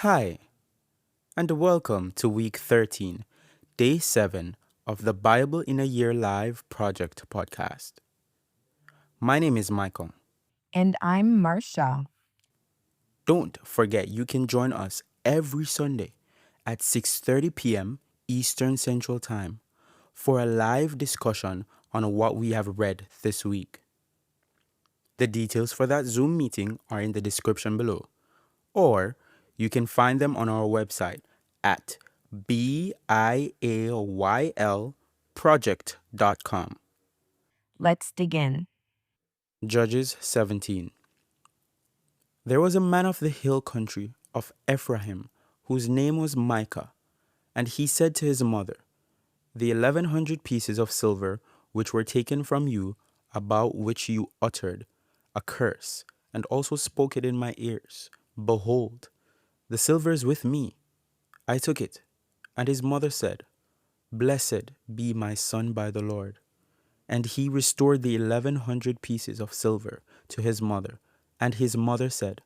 Hi, and welcome to week 13, day 7 of the Bible in a Year Live Project podcast. My name is Michael. And I'm Marsha. Don't forget you can join us every Sunday at 6:30 p.m. Eastern Central Time for a live discussion on what we have read this week. The details for that Zoom meeting are in the description below, or you can find them on our website at BIAYL Let's dig in. Judges 17. There was a man of the hill country of Ephraim whose name was Micah, and he said to his mother, The 1,100 pieces of silver which were taken from you, about which you uttered a curse, and also spoke it in my ears, behold, the silver is with me. I took it. And his mother said, Blessed be my son by the Lord. And he restored the 1,100 pieces of silver to his mother. And his mother said,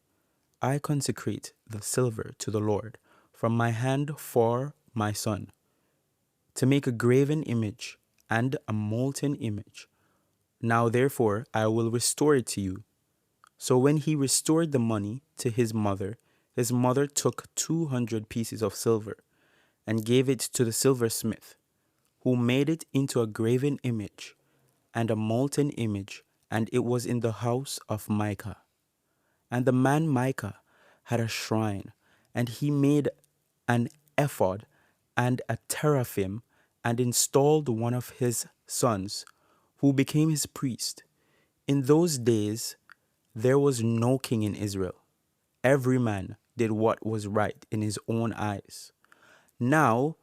I consecrate the silver to the Lord from my hand for my son, to make a graven image and a molten image. Now therefore I will restore it to you. So when he restored the money to his mother took 200 pieces of silver and gave it to the silversmith, who made it into a graven image and a molten image, and it was in the house of Micah. And the man Micah had a shrine, and he made an ephod and a teraphim, and installed one of his sons, who became his priest. In those days there was no king in Israel. Every man did what was right in his own eyes. Now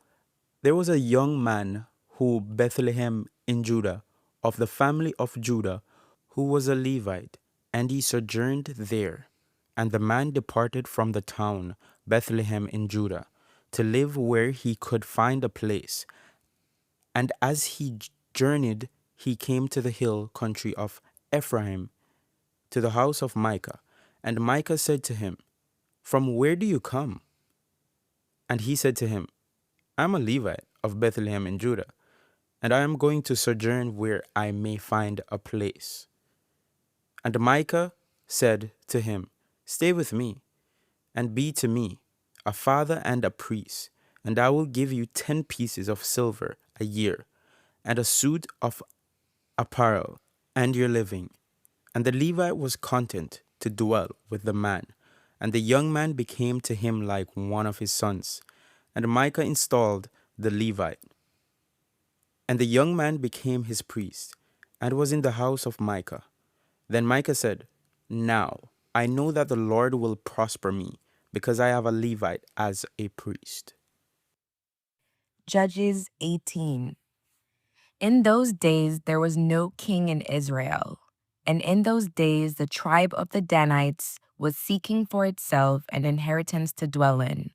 there was a young man who Bethlehem in Judah, of the family of Judah, who was a Levite, and he sojourned there. And the man departed from the town, Bethlehem in Judah, to live where he could find a place. And as he journeyed, he came to the hill country of Ephraim, to the house of Micah. And Micah said to him, From where do you come? And he said to him, I am a Levite of Bethlehem in Judah, and I am going to sojourn where I may find a place. And Micah said to him, Stay with me, and be to me a father and a priest, and I will give you 10 pieces of silver a year, and a suit of apparel, and your living. And the Levite was content to dwell with the man, and the young man became to him like one of his sons. And Micah installed the Levite. And the young man became his priest, and was in the house of Micah. Then Micah said, Now I know that the Lord will prosper me, because I have a Levite as a priest. Judges 18. In those days there was no king in Israel. And in those days the tribe of the Danites was seeking for itself an inheritance to dwell in.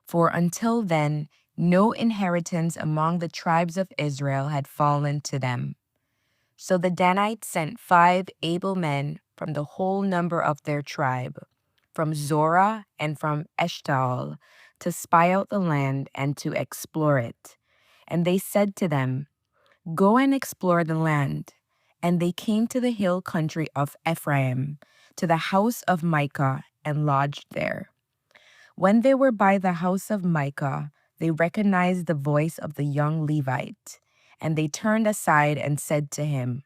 For until then, no inheritance among the tribes of Israel had fallen to them. So the Danites sent 5 able men from the whole number of their tribe, from Zorah and from Eshtaol, to spy out the land and to explore it. And they said to them, Go and explore the land. And they came to the hill country of Ephraim, to the house of Micah, and lodged there. When they were by the house of Micah, they recognized the voice of the young Levite. And they turned aside and said to him,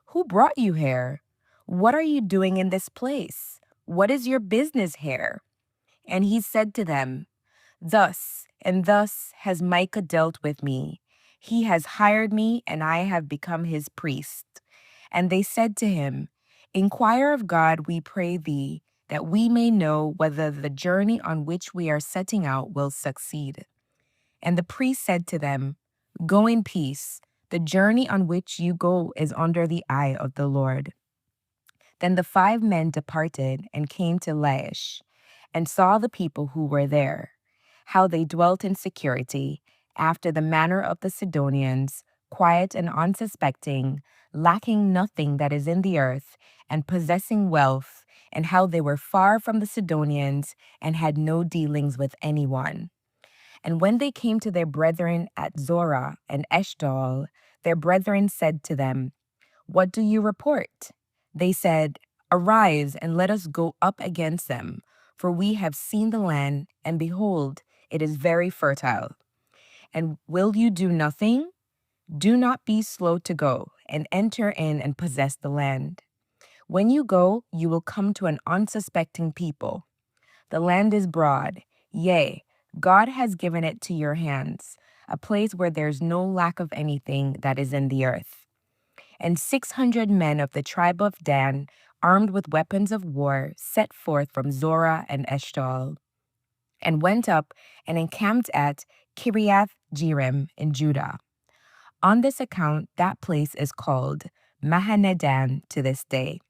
Who brought you here? What are you doing in this place? What is your business here? And he said to them, Thus and thus has Micah dealt with me. He has hired me, and I have become his priest. And they said to him, Inquire of God, we pray thee, that we may know whether the journey on which we are setting out will succeed. And the priest said to them, Go in peace. The journey on which you go is under the eye of the Lord. Then the 5 men departed and came to Laish, and saw the people who were there, how they dwelt in security, after the manner of the Sidonians, quiet and unsuspecting, lacking nothing that is in the earth, and possessing wealth, and how they were far from the Sidonians and had no dealings with anyone. And when they came to their brethren at Zorah and Eshtaol, their brethren said to them, "What do you report?" They said, "Arise and let us go up against them, for we have seen the land, and behold, it is very fertile. And will you do nothing? Do not be slow to go, and enter in and possess the land. When you go, you will come to an unsuspecting people. The land is broad, yea, God has given it to your hands, a place where there's no lack of anything that is in the earth." And 600 men of the tribe of Dan, armed with weapons of war, set forth from Zorah and Eshtaol, and went up and encamped at Kiriath Jearim in Judah. On this account, that place is called Mahanedan to this day.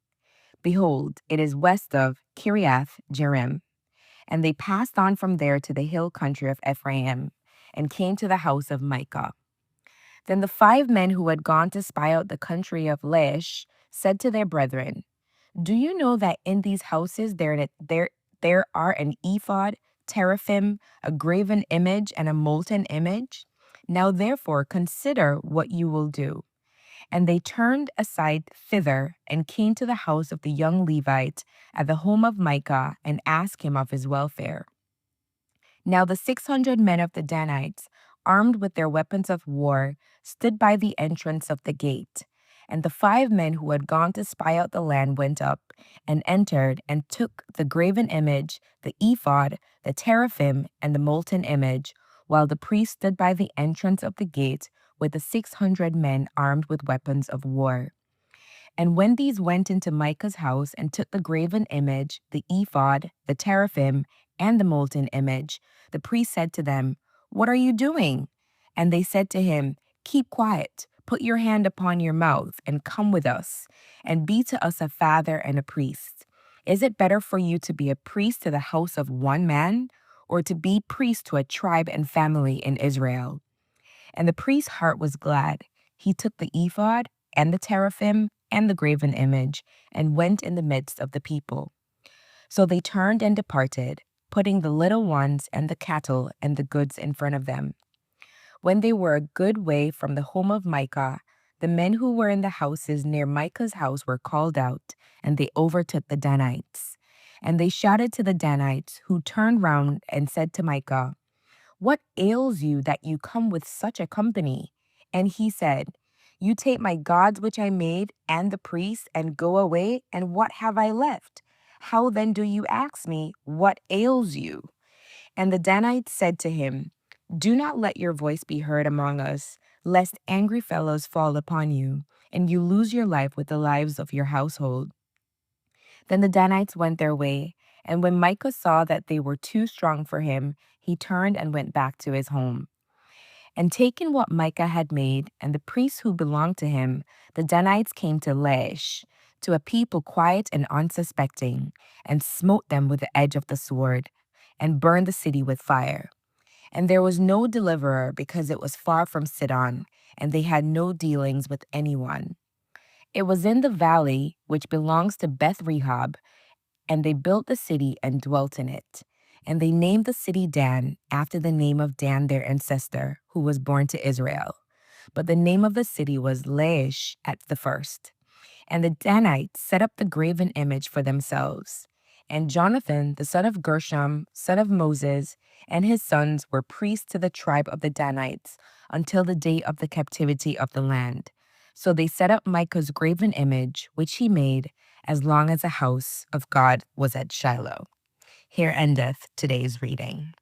Behold, it is west of Kiriath Jearim. And they passed on from there to the hill country of Ephraim, and came to the house of Micah. Then the 5 men who had gone to spy out the country of Laish said to their brethren, "Do you know that in these houses there are an ephod, teraphim, a graven image, and a molten image? Now therefore consider what you will do." And they turned aside thither and came to the house of the young Levite at the home of Micah and asked him of his welfare. Now the 600 men of the Danites, armed with their weapons of war, stood by the entrance of the gate. And the 5 men who had gone to spy out the land went up and entered and took the graven image, the ephod, the teraphim, and the molten image, while the priest stood by the entrance of the gate with the 600 men armed with weapons of war. And when these went into Micah's house and took the graven image, the ephod, the teraphim, and the molten image, the priest said to them, "What are you doing?" And they said to him, "Keep quiet, put your hand upon your mouth, and come with us, and be to us a father and a priest. Is it better for you to be a priest to the house of one man, or to be priest to a tribe and family in Israel?" And the priest's heart was glad. He took the ephod and the teraphim and the graven image and went in the midst of the people. So they turned and departed, putting the little ones and the cattle and the goods in front of them. When they were a good way from the home of Micah, the men who were in the houses near Micah's house were called out, and they overtook the Danites. And they shouted to the Danites, who turned round and said to Micah, "What ails you that you come with such a company?" And he said, "You take my gods which I made and the priests and go away, and what have I left? How then do you ask me, what ails you?" And the Danites said to him, "Do not let your voice be heard among us, lest angry fellows fall upon you, and you lose your life with the lives of your household." Then the Danites went their way, and when Micah saw that they were too strong for him, he turned and went back to his home. And taking what Micah had made, and the priests who belonged to him, the Danites came to Laish, to a people quiet and unsuspecting, and smote them with the edge of the sword, and burned the city with fire. And there was no deliverer, because it was far from Sidon, and they had no dealings with anyone. It was in the valley which belongs to Beth Rehob, and they built the city and dwelt in it. And they named the city Dan, after the name of Dan their ancestor, who was born to Israel. But the name of the city was Laish at the first. And the Danites set up the graven image for themselves. And Jonathan, the son of Gershom, son of Moses, and his sons were priests to the tribe of the Danites until the day of the captivity of the land. So they set up Micah's graven image, which he made, as long as the house of God was at Shiloh. Here endeth today's reading.